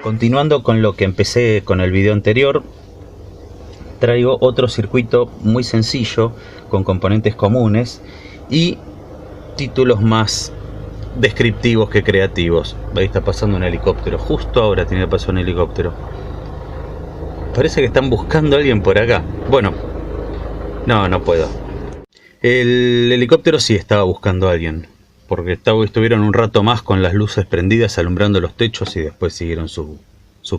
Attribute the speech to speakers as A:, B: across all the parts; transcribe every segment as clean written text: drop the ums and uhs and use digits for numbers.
A: Continuando con lo que empecé con el video anterior, traigo otro circuito muy sencillo con componentes comunes y títulos más descriptivos que creativos. Ahí está pasando un helicóptero, justo ahora tiene que pasar un helicóptero. Parece que están buscando a alguien por acá. Bueno, no puedo. El helicóptero sí estaba buscando a alguien, porque estuvieron un rato más con las luces prendidas alumbrando los techos y después siguieron su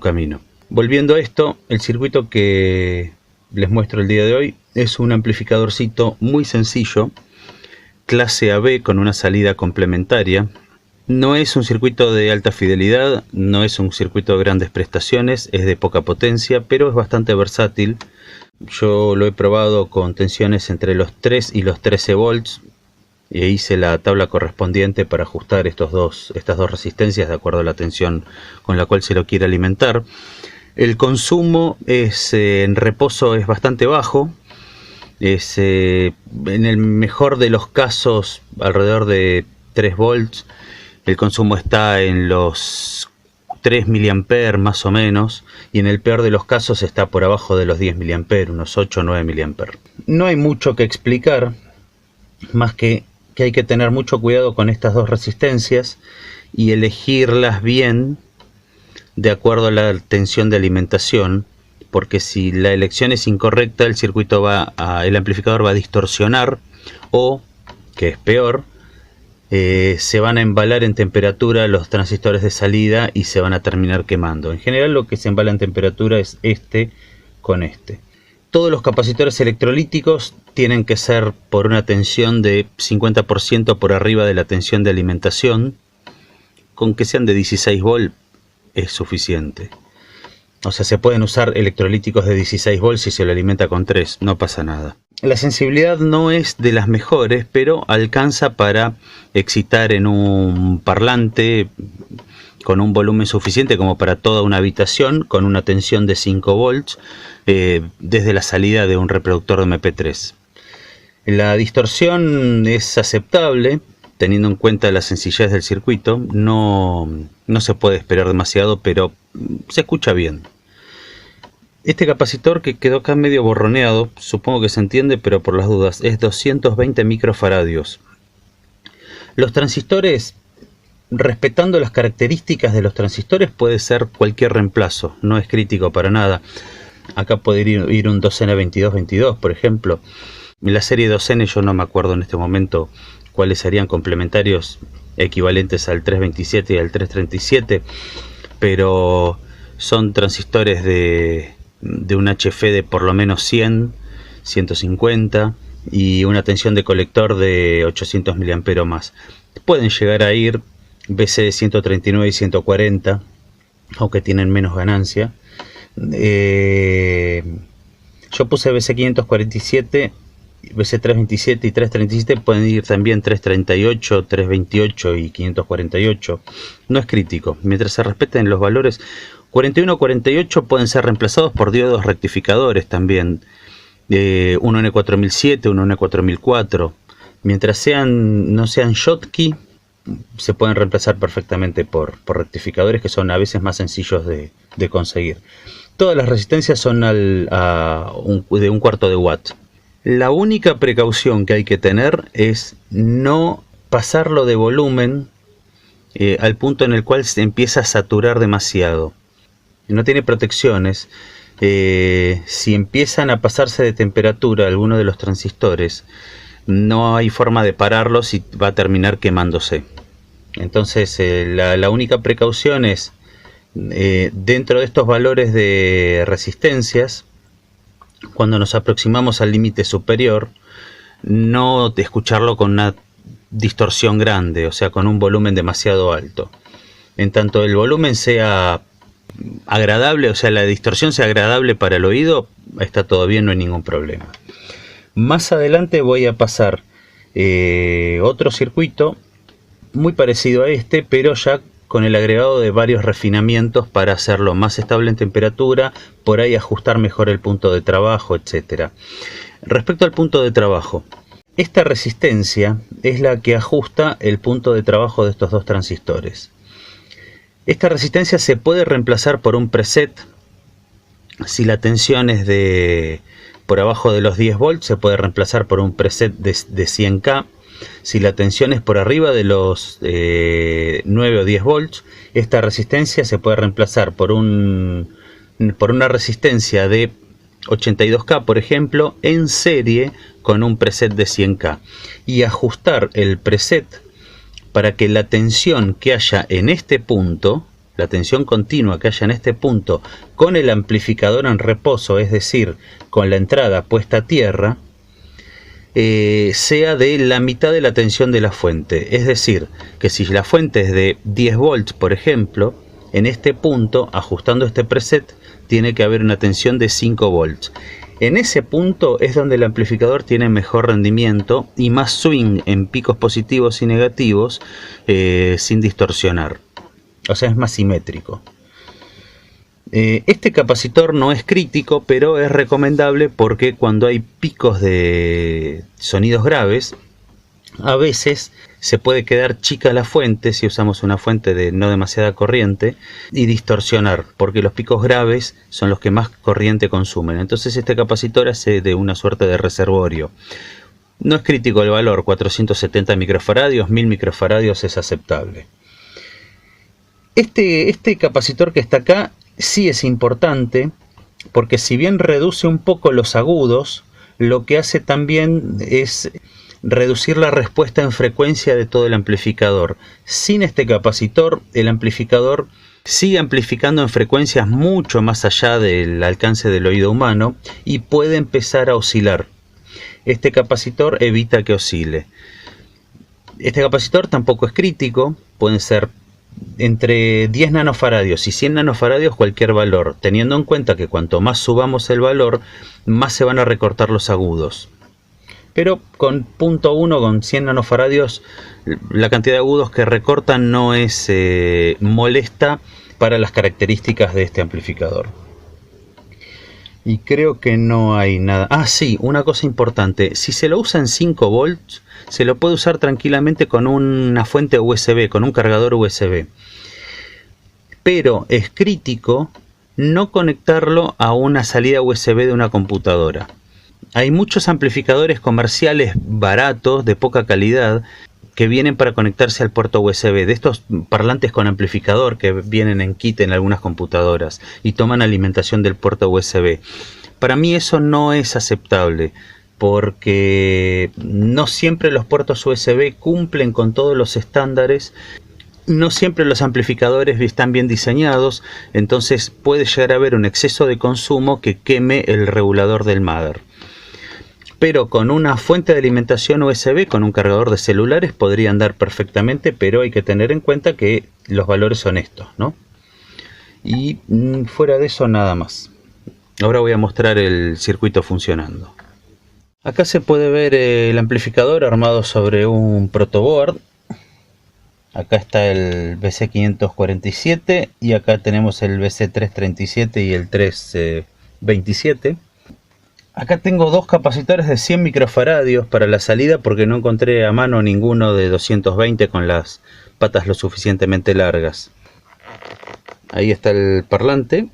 A: camino. Volviendo a esto, el circuito que les muestro el día de hoy es un amplificadorcito muy sencillo, clase AB con una salida complementaria. No es un circuito de alta fidelidad, no es un circuito de grandes prestaciones, es de poca potencia, pero es bastante versátil. Yo lo he probado con tensiones entre los 3 y los 13 volts e hice la tabla correspondiente para ajustar estas dos resistencias de acuerdo a la tensión con la cual se lo quiere alimentar. El consumo en reposo es bastante bajo, en el mejor de los casos alrededor de 3 volts. El consumo está en los 3 mA más o menos, y en el peor de los casos está por abajo de los 10 mA, unos 8 o 9 mA. No hay mucho que explicar, más que hay que tener mucho cuidado con estas dos resistencias y elegirlas bien de acuerdo a la tensión de alimentación, porque si la elección es incorrecta, el amplificador va a distorsionar o, que es peor, se van a embalar en temperatura los transistores de salida y se van a terminar quemando. En general lo que se embala en temperatura es este con este. Todos los capacitores electrolíticos tienen que ser por una tensión de 50% por arriba de la tensión de alimentación. Con que sean de 16 volts es suficiente. O sea, se pueden usar electrolíticos de 16 volts si se lo alimenta con 3, no pasa nada. La sensibilidad no es de las mejores, pero alcanza para excitar en un parlante con un volumen suficiente como para toda una habitación, con una tensión de 5 volts desde la salida de un reproductor de MP3. La distorsión es aceptable, teniendo en cuenta la sencillez del circuito. No se puede esperar demasiado, pero se escucha bien. Este capacitor, que quedó acá medio borroneado, supongo que se entiende, pero por las dudas, es 220 microfaradios. Los transistores, respetando las características de los transistores, puede ser cualquier reemplazo, no es crítico para nada. Acá puede ir un 2N2222, por ejemplo. En la serie 2N yo no me acuerdo en este momento cuáles serían complementarios equivalentes al 327 y al 337, pero son transistores de un HF de por lo menos 100, 150 y una tensión de colector de 800 mA o más. Pueden llegar a ir BC 139 y 140, aunque tienen menos ganancia. Yo puse BC 547, BC 327 y 337, pueden ir también 338, 328 y 548. No es crítico, mientras se respeten los valores. 41 48 pueden ser reemplazados por diodos rectificadores también, uno N4007, uno N4004. Mientras no sean Schottky, se pueden reemplazar perfectamente por rectificadores que son a veces más sencillos de conseguir. Todas las resistencias son de un cuarto de watt. La única precaución que hay que tener es no pasarlo de volumen al punto en el cual se empieza a saturar demasiado. No tiene protecciones. Si empiezan a pasarse de temperatura alguno de los transistores, no hay forma de pararlos y va a terminar quemándose. Entonces la única precaución es dentro de estos valores de resistencias, cuando nos aproximamos al límite superior, no escucharlo con una distorsión grande, o sea, con un volumen demasiado alto. En tanto el volumen sea agradable, o sea, la distorsión sea agradable para el oído, está todo bien, no hay ningún problema. Más adelante voy a pasar otro circuito muy parecido a este, pero ya con el agregado de varios refinamientos para hacerlo más estable en temperatura, por ahí ajustar mejor el punto de trabajo, etc. Respecto al punto de trabajo, Esta resistencia es la que ajusta el punto de trabajo de estos dos transistores. Esta resistencia se puede reemplazar por un preset. Si la tensión es por abajo de los 10 volts, se puede reemplazar por un preset de 100K. Si la tensión es por arriba de los 9 o 10 volts, esta resistencia se puede reemplazar por una resistencia de 82K, por ejemplo, en serie con un preset de 100K. Y ajustar el preset para que la tensión que haya en este punto, la tensión continua que haya en este punto, con el amplificador en reposo, es decir, con la entrada puesta a tierra, sea de la mitad de la tensión de la fuente. Es decir, que si la fuente es de 10 volts, por ejemplo, en este punto, ajustando este preset, tiene que haber una tensión de 5 volts. En ese punto es donde el amplificador tiene mejor rendimiento y más swing en picos positivos y negativos, sin distorsionar. O sea, es más simétrico. Este capacitor no es crítico, pero es recomendable porque cuando hay picos de sonidos graves, a veces se puede quedar chica la fuente si usamos una fuente de no demasiada corriente y distorsionar, porque los picos graves son los que más corriente consumen. Entonces este capacitor hace de una suerte de reservorio. No es crítico el valor, 470 microfaradios, 1000 microfaradios es aceptable. Este capacitor que está acá sí es importante, porque si bien reduce un poco los agudos, lo que hace también es reducir la respuesta en frecuencia de todo el amplificador. Sin este capacitor, el amplificador sigue amplificando en frecuencias mucho más allá del alcance del oído humano y puede empezar a oscilar. Este capacitor evita que oscile. Este capacitor tampoco es crítico, pueden ser entre 10 nanofaradios y 100 nanofaradios cualquier valor, teniendo en cuenta que cuanto más subamos el valor, más se van a recortar los agudos. Pero con 0.1, con 100 nanofaradios, la cantidad de agudos que recortan no es molesta para las características de este amplificador. Y creo que no hay nada. Ah, sí, una cosa importante. Si se lo usa en 5 volts, se lo puede usar tranquilamente con una fuente USB, con un cargador USB. Pero es crítico no conectarlo a una salida USB de una computadora. Hay muchos amplificadores comerciales baratos, de poca calidad, que vienen para conectarse al puerto USB, de estos parlantes con amplificador que vienen en kit en algunas computadoras y toman alimentación del puerto USB. Para mí eso no es aceptable, porque no siempre los puertos USB cumplen con todos los estándares, no siempre los amplificadores están bien diseñados, entonces puede llegar a haber un exceso de consumo que queme el regulador del mother. Pero con una fuente de alimentación USB, con un cargador de celulares, podría andar perfectamente, pero hay que tener en cuenta que los valores son estos, ¿no? Y fuera de eso nada más. Ahora voy a mostrar el circuito funcionando. Acá se puede ver el amplificador armado sobre un protoboard. Acá está el BC547 y acá tenemos el BC337 y el 327. Acá tengo dos capacitores de 100 microfaradios para la salida porque no encontré a mano ninguno de 220 con las patas lo suficientemente largas. Ahí está el parlante.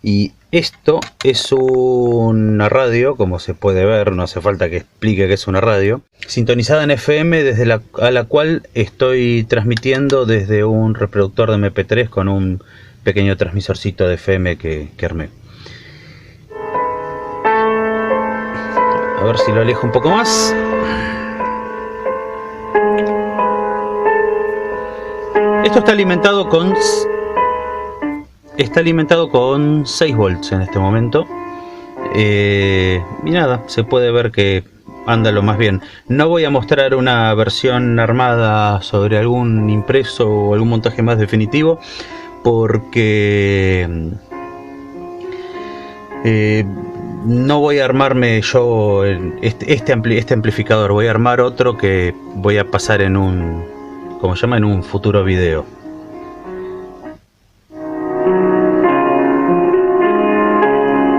A: Y esto es una radio, como se puede ver, no hace falta que explique que es una radio, sintonizada en FM a la cual estoy transmitiendo desde un reproductor de MP3 con un pequeño transmisorcito de FM que armé. A ver si lo alejo un poco más. Esto está alimentado con 6 volts en este momento. Y nada, se puede ver que anda lo más bien. No voy a mostrar una versión armada sobre algún impreso o algún montaje más definitivo, porque no voy a armarme yo este amplificador. Voy a armar otro que voy a pasar en un futuro video.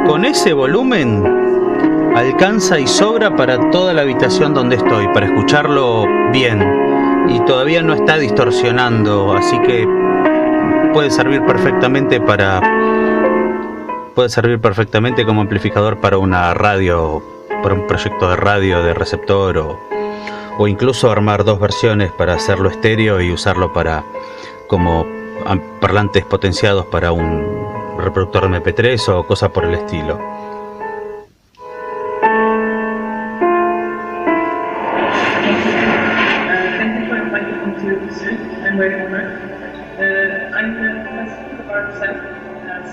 A: Con ese volumen alcanza y sobra para toda la habitación donde estoy, para escucharlo bien, y todavía no está distorsionando, así que puede servir perfectamente como amplificador para una radio, para un proyecto de radio de receptor, o incluso armar dos versiones para hacerlo estéreo y usarlo como parlantes potenciados para un reproductor de MP3 o cosas por el estilo.
B: I'm very honored. I'm a professor of art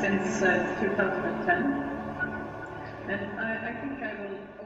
B: since 2010, and I think I will